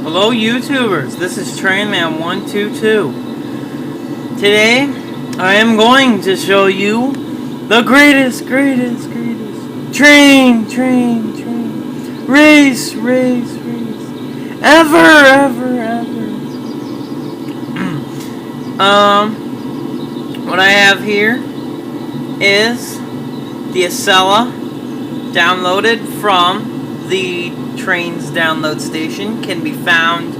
Hello YouTubers, this is Trainman122. Today, I am going to show you the greatest train race ever. What I have here is the Acela downloaded from the Trainz download station. Can be found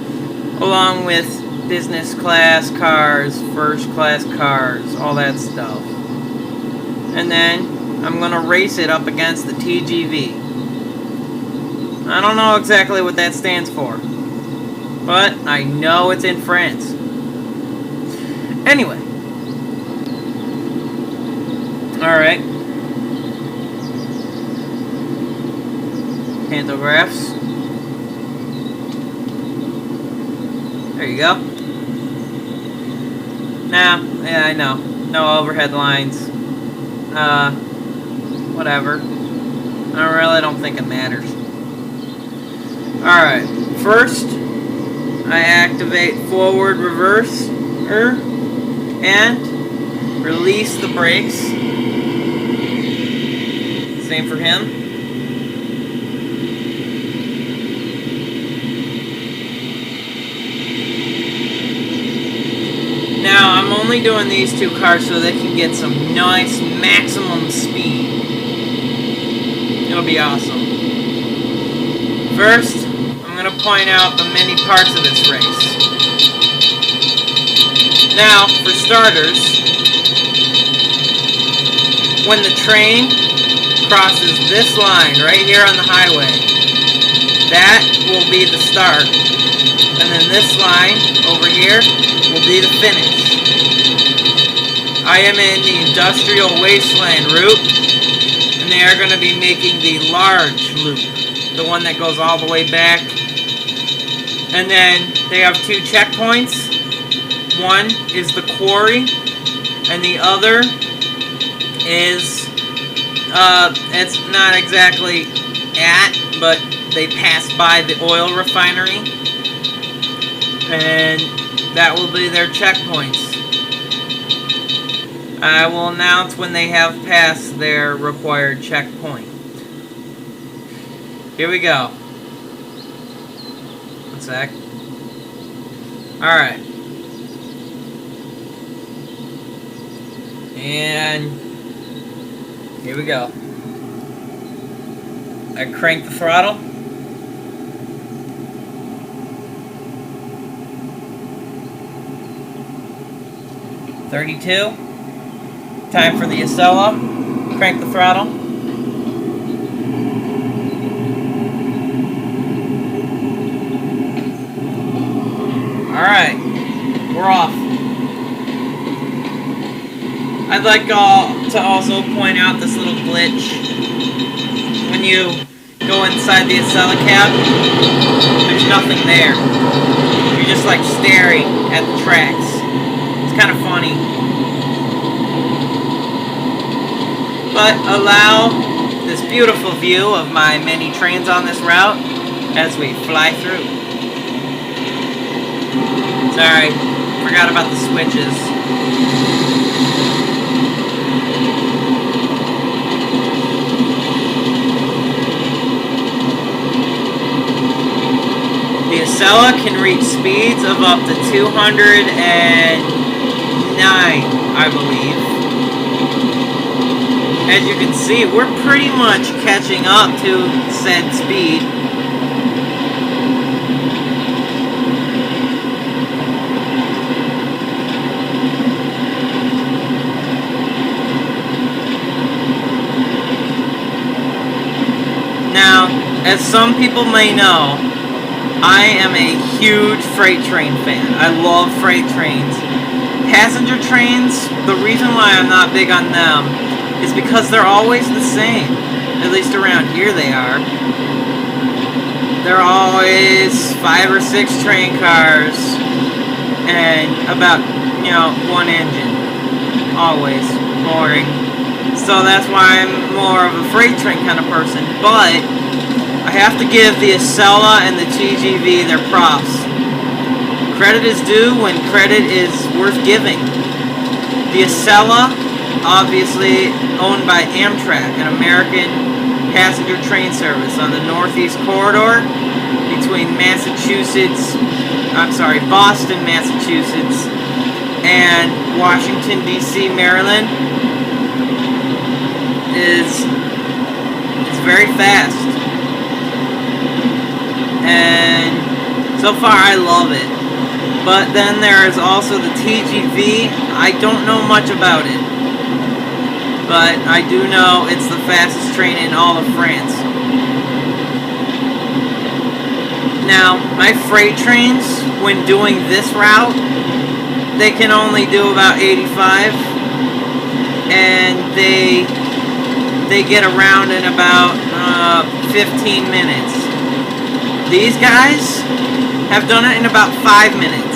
along with business class cars, first class cars, all that stuff. And then I'm gonna race it up against the TGV. I don't know exactly what that stands for, but I know it's in France. Anyway, alright. Pantographs. There you go. Nah, yeah, I know. No overhead lines. Whatever. I really don't think it matters. Alright, first, I activate forward reverser and release the brakes. Same for him. Now, I'm only doing these two cars so they can get some nice maximum speed. It'll be awesome. First, I'm going to point out the many parts of this race. Now, for starters, when the train crosses this line right here on the highway, that will be the start. And then this line over here will be the finish. I am in the industrial wasteland route, and they are going to be making the large loop, the one that goes all the way back. And then they have two checkpoints. One is the quarry, and the other is, it's not exactly but they pass by the oil refinery, and that will be their checkpoints. I will announce when they have passed their required checkpoint. Here we go. One sec. Alright. And here we go. I crank the throttle. .32. Time for the Acela. Crank the throttle. Alright. We're off. I'd like to also point out this little glitch. When you go inside the Acela cab, there's nothing there. You're just like staring at the tracks. It's kind of funny. But allow this beautiful view of my many trains on this route as we fly through. Sorry, forgot about the switches. The Acela can reach speeds of up to 209, I believe. As you can see, we're pretty much catching up to said speed. Now, as some people may know, I am a huge freight train fan. I love freight trains. Passenger trains, the reason why I'm not big on them is because they're always the same. At least around here they are. There are always 5 or 6 train cars and about, one engine. Always. Boring. So that's why I'm more of a freight train kind of person. But I have to give the Acela and the TGV their props. Credit is due when credit is worth giving. The Acela, obviously owned by Amtrak, an American passenger train service on the Northeast Corridor between Boston, Massachusetts, and Washington, D.C., Maryland, it's very fast. And so far I love it. But then there is also the TGV. I don't know much about it, but I do know it's the fastest train in all of France. Now, my freight trains, when doing this route, they can only do about 85, and they get around in about 15 minutes. These guys have done it in about 5 minutes.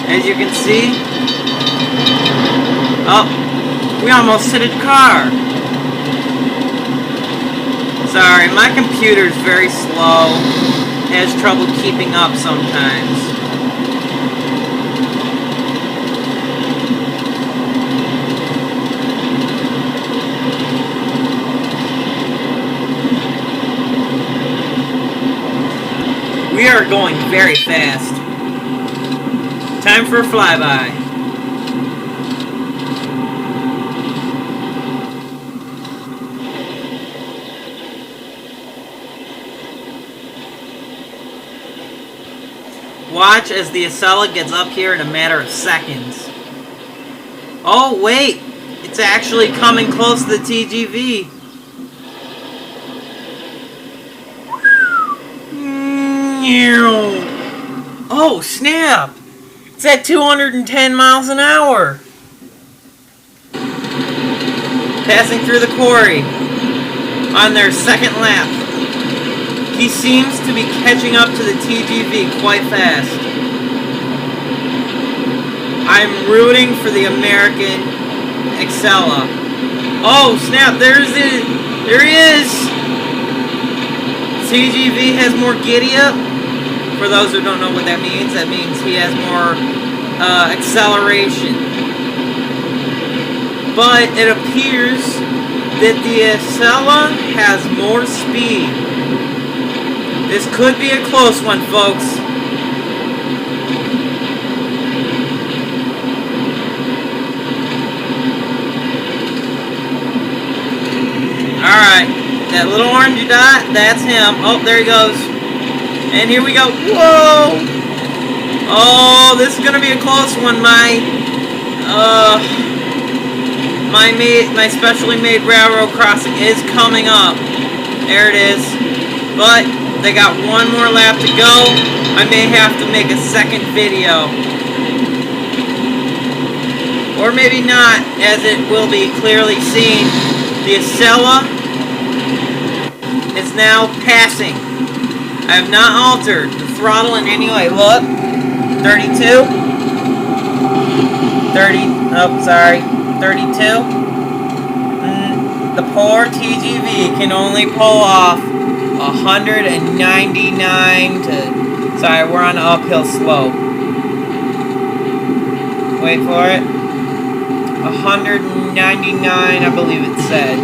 As you can see, oh, we almost hit a car. Sorry, my computer's very slow, has trouble keeping up sometimes. We are going very fast. Time for a flyby. Watch as the Acela gets up here in a matter of seconds. Oh wait, it's actually coming close to the TGV. Oh snap! It's at 210 miles an hour. Passing through the quarry on their second lap. He seems to be catching up to the TGV quite fast. I'm rooting for the American Acela. Oh snap! There he is. TGV has more giddy up. For those who don't know what that means he has more acceleration. But it appears that the Acela has more speed. This could be a close one, folks. Alright, that little orange dot, that's him. Oh, there he goes. And here we go. Whoa! Oh, this is gonna be a close one. My specially made railroad crossing is coming up. There it is. But they got one more lap to go. I may have to make a second video. Or maybe not, as it will be clearly seen. The Acela is now passing. I have not altered the throttle in any way. Look. 32. 32. The poor TGV can only pull off 199 to... Sorry, we're on an uphill slope. Wait for it. 199, I believe it said.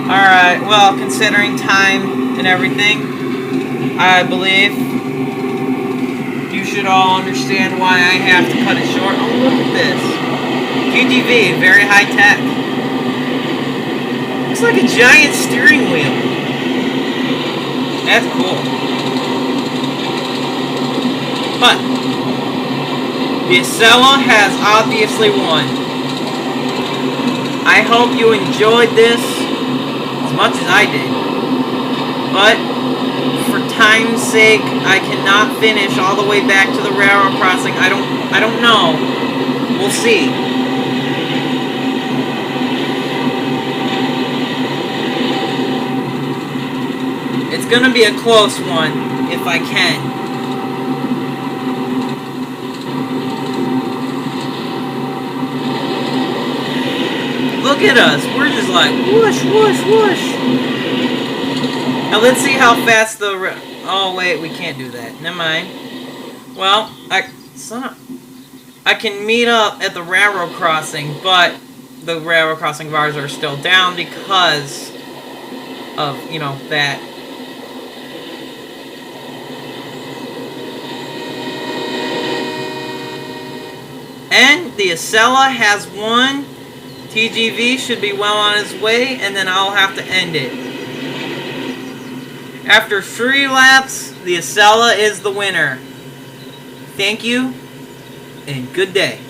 Alright, well, considering time and everything, I believe you should all understand why I have to cut it short. Oh, look at this. TGV, very high tech. Looks like a giant steering wheel. That's cool. But the Acela has obviously won. I hope you enjoyed this as much as I did. But for time's sake, I cannot finish all the way back to the railroad crossing. I don't know. We'll see. It's gonna be a close one if I can. Look at us. We're just like whoosh, whoosh, whoosh. Now let's see how fast the... Oh, wait. We can't do that. Never mind. Well, I can meet up at the railroad crossing, but the railroad crossing bars are still down because of, you know, that. And the Acela has won. TGV should be well on its way, and then I'll have to end it. After 3 laps, the Acela is the winner. Thank you, and good day.